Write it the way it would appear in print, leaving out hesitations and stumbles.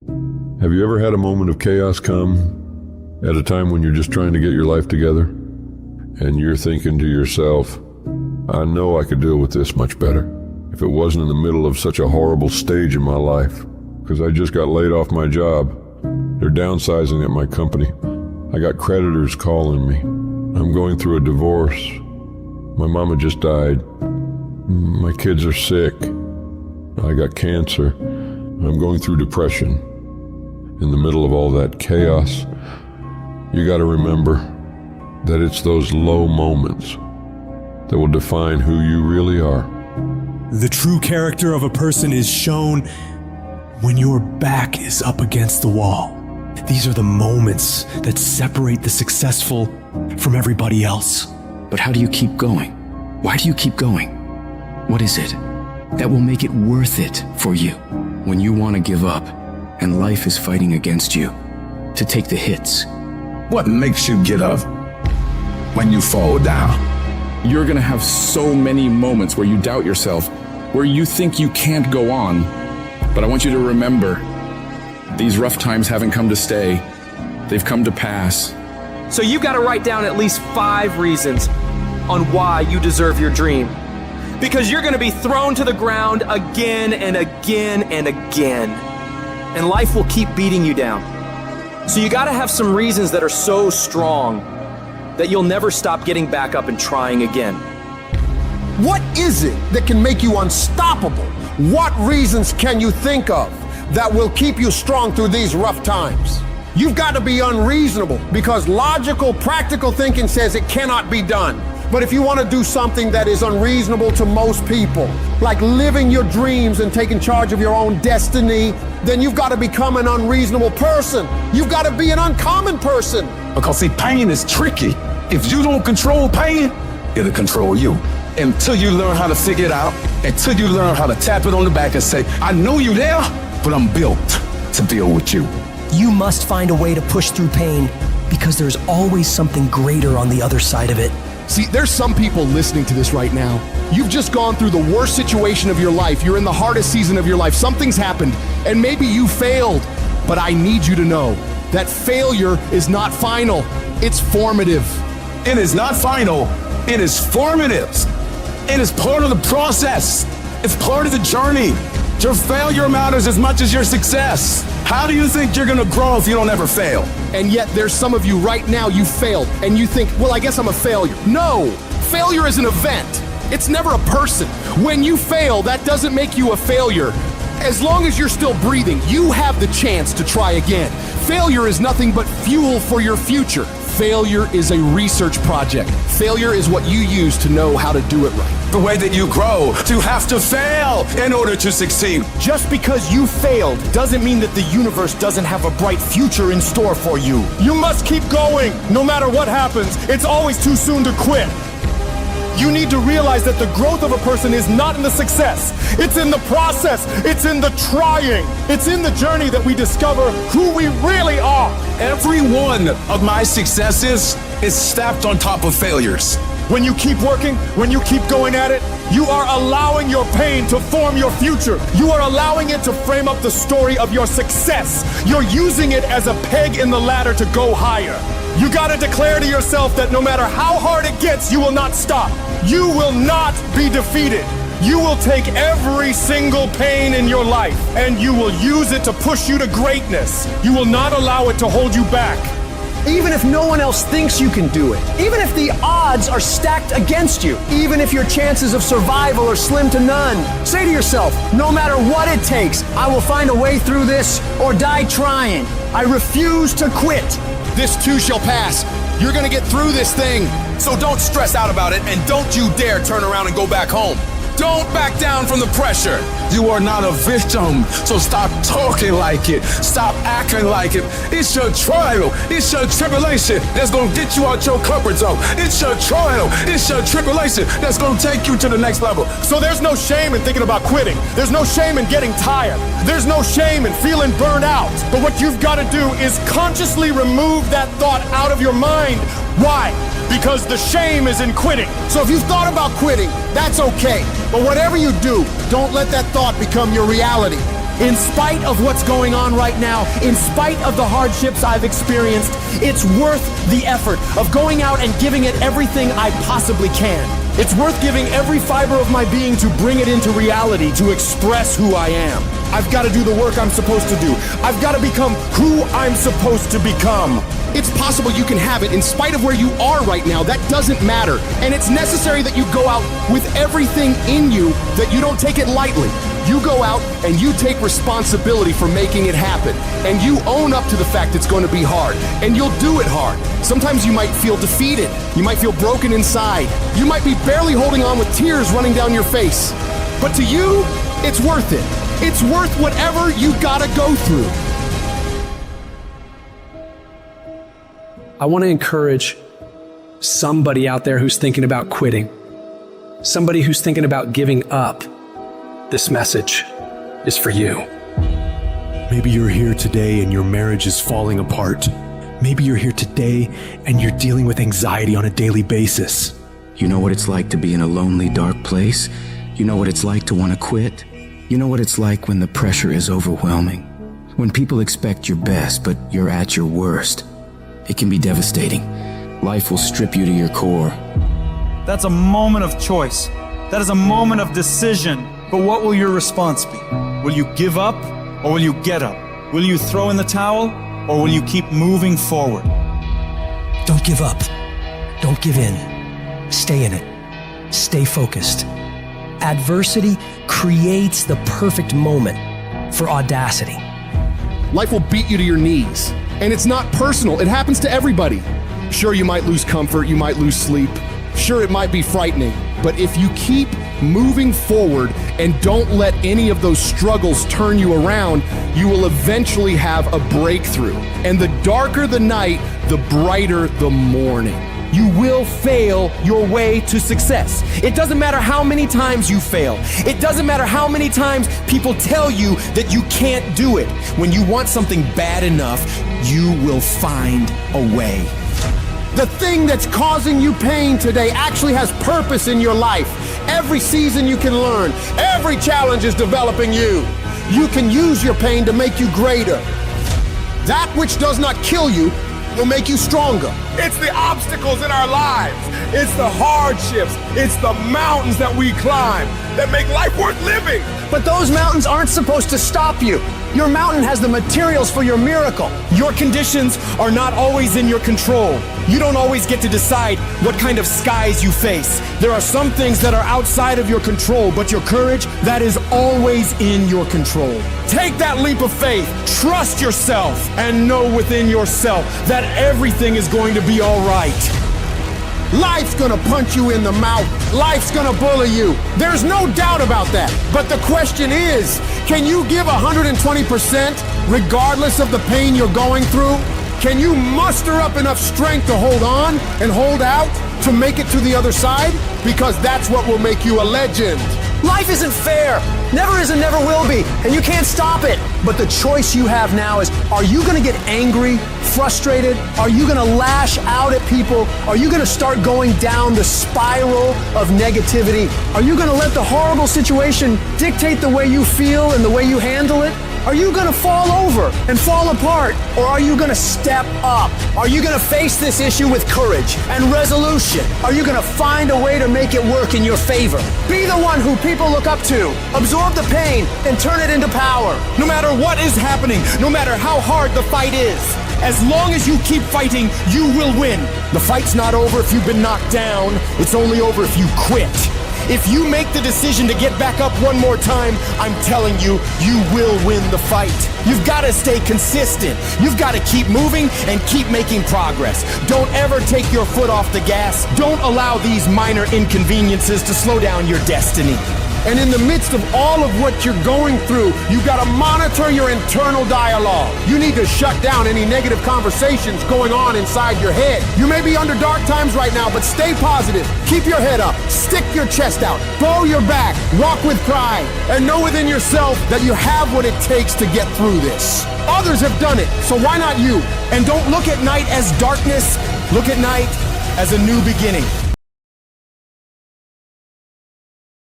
Have you ever had a moment of chaos come at a time when you're just trying to get your life together? And you're thinking to yourself, I know I could deal with this much better if it wasn't in the middle of such a horrible stage in my life, because I just got laid off my job. They're downsizing at my company. I got creditors calling me. I'm going through a divorce. My mama just died. My kids are sick. I got cancer. I'm going through depression. In the middle of all that chaos, you got to remember that it's those low moments that will define who you really are. The true character of a person is shown when your back is up against the wall. These are the moments that separate the successful from everybody else. But how do you keep going? Why do you keep going? What is it that will make it worth it for you when you want to give up and life is fighting against you to take the hits? What makes you get up when you fall down? You're gonna have so many moments where you doubt yourself, where you think you can't go on. But I want you to remember, these rough times haven't come to stay. They've come to pass. So you've got to write down at least 5 reasons on why you deserve your dream. Because you're going to be thrown to the ground again and again and again. And life will keep beating you down. So you got to have some reasons that are so strong that you'll never stop getting back up and trying again. What is it that can make you unstoppable? What reasons can you think of that will keep you strong through these rough times? You've got to be unreasonable because logical, practical thinking says it cannot be done. But if you want to do something that is unreasonable to most people, like living your dreams and taking charge of your own destiny, then you've got to become an unreasonable person. You've got to be an uncommon person. Because see, pain is tricky. If you don't control pain, it'll control you. Until you learn how to figure it out, until you learn how to tap it on the back and say, I know you're there, but I'm built to deal with you. You must find a way to push through pain because there's always something greater on the other side of it. See, there's some people listening to this right now. You've just gone through the worst situation of your life. You're in the hardest season of your life. Something's happened, and maybe you failed. But I need you to know that failure is not final. It's formative. It is not final. It is formative. It is part of the process. It's part of the journey. Your failure matters as much as your success. How do you think you're gonna grow if you don't ever fail? And yet there's some of you right now, you failed, and you think, well, I guess I'm a failure. No, failure is an event. It's never a person. When you fail, that doesn't make you a failure. As long as you're still breathing, you have the chance to try again. Failure is nothing but fuel for your future. Failure is a research project. Failure is what you use to know how to do it right. The way that you grow, you have to fail in order to succeed. Just because you failed doesn't mean that the universe doesn't have a bright future in store for you. You must keep going. No matter what happens, it's always too soon to quit. You need to realize that the growth of a person is not in the success. It's in the process. It's in the trying. It's in the journey that we discover who we really are. Every one of my successes is stacked on top of failures. When you keep working, when you keep going at it, you are allowing your pain to form your future. You are allowing it to frame up the story of your success. You're using it as a peg in the ladder to go higher. You gotta declare to yourself that no matter how hard it gets, you will not stop. You will not be defeated. You will take every single pain in your life and you will use it to push you to greatness. You will not allow it to hold you back. Even if no one else thinks you can do it, even if the odds are stacked against you, even if your chances of survival are slim to none, say to yourself, no matter what it takes, I will find a way through this or die trying. I refuse to quit. This too shall pass. You're gonna get through this thing. So don't stress out about it and don't you dare turn around and go back home. Don't back down from the pressure. You are not a victim, so stop talking like it. Stop acting like it. It's your trial. It's your tribulation that's gonna get you out your comfort zone. It's your trial. It's your tribulation that's gonna take you to the next level. So there's no shame in thinking about quitting. There's no shame in getting tired. There's no shame in feeling burned out. But what you've got to do is consciously remove that thought out of your mind. Why? Because the shame is in quitting. So if you've thought about quitting, that's okay. But whatever you do, don't let that thought become your reality. In spite of what's going on right now, in spite of the hardships I've experienced, it's worth the effort of going out and giving it everything I possibly can. It's worth giving every fiber of my being to bring it into reality, to express who I am. I've got to do the work I'm supposed to do. I've got to become who I'm supposed to become. It's possible you can have it in spite of where you are right now. That doesn't matter. And it's necessary that you go out with everything in you, that you don't take it lightly. You go out and you take responsibility for making it happen. And you own up to the fact it's going to be hard. And you'll do it hard. Sometimes you might feel defeated. You might feel broken inside. You might be barely holding on with tears running down your face. But to you, it's worth it. It's worth whatever you gotta go through. I want to encourage somebody out there who's thinking about quitting, somebody who's thinking about giving up. This message is for you. Maybe you're here today and your marriage is falling apart. Maybe you're here today and you're dealing with anxiety on a daily basis. You know what it's like to be in a lonely, dark place? You know what it's like to want to quit? You know what it's like when the pressure is overwhelming? When people expect your best, but you're at your worst? It can be devastating. Life will strip you to your core. That's a moment of choice. That is a moment of decision. But what will your response be? Will you give up or will you get up? Will you throw in the towel or will you keep moving forward? Don't give up. Don't give in. Stay in it. Stay focused. Adversity creates the perfect moment for audacity. Life will beat you to your knees. And it's not personal. It happens to everybody. Sure, you might lose comfort. You might lose sleep. Sure, it might be frightening. But if you keep moving forward and don't let any of those struggles turn you around, you will eventually have a breakthrough. And the darker the night, the brighter the morning. You will fail your way to success. It doesn't matter how many times you fail. It doesn't matter how many times people tell you that you can't do it. When you want something bad enough, you will find a way. The thing that's causing you pain today actually has purpose in your life. Every season you can learn. Every challenge is developing you. You can use your pain to make you greater. That which does not kill you will make you stronger. It's the obstacles in our lives. It's the hardships. It's the mountains that we climb that make life worth living. But those mountains aren't supposed to stop you. Your mountain has the materials for your miracle. Your conditions are not always in your control. You don't always get to decide what kind of skies you face. There are some things that are outside of your control, but your courage, that is always in your control. Take that leap of faith, trust yourself, and know within yourself that everything is going to be all right. Life's gonna punch you in the mouth. Life's gonna bully you. There's no doubt about that. But the question is, can you give 120% regardless of the pain you're going through? Can you muster up enough strength to hold on and hold out to make it to the other side? Because that's what will make you a legend. Life isn't fair. Never is and never will be. And you can't stop it. But the choice you have now is, are you going to get angry, frustrated? Are you going to lash out at people? Are you going to start going down the spiral of negativity? Are you going to let the horrible situation dictate the way you feel and the way you handle it? Are you going to fall over and fall apart? Or are you going to step up? Are you going to face this issue with courage and resolution? Are you going to find a way to make it work in your favor? Be the one who people look up to. Absorb the pain and turn it into power. No matter what is happening, no matter how hard the fight is, as long as you keep fighting, you will win. The fight's not over if you've been knocked down. It's only over if you quit. If you make the decision to get back up one more time, I'm telling you, you will win the fight. You've got to stay consistent. You've got to keep moving and keep making progress. Don't ever take your foot off the gas. Don't allow these minor inconveniences to slow down your destiny. And in the midst of all of what you're going through, you've got to monitor your internal dialogue. You need to shut down any negative conversations going on inside your head. You may be under dark times right now, but stay positive. Keep your head up. Stick your chest out. Bow your back. Walk with pride. And know within yourself that you have what it takes to get through this. Others have done it, so why not you? And don't look at night as darkness. Look at night as a new beginning.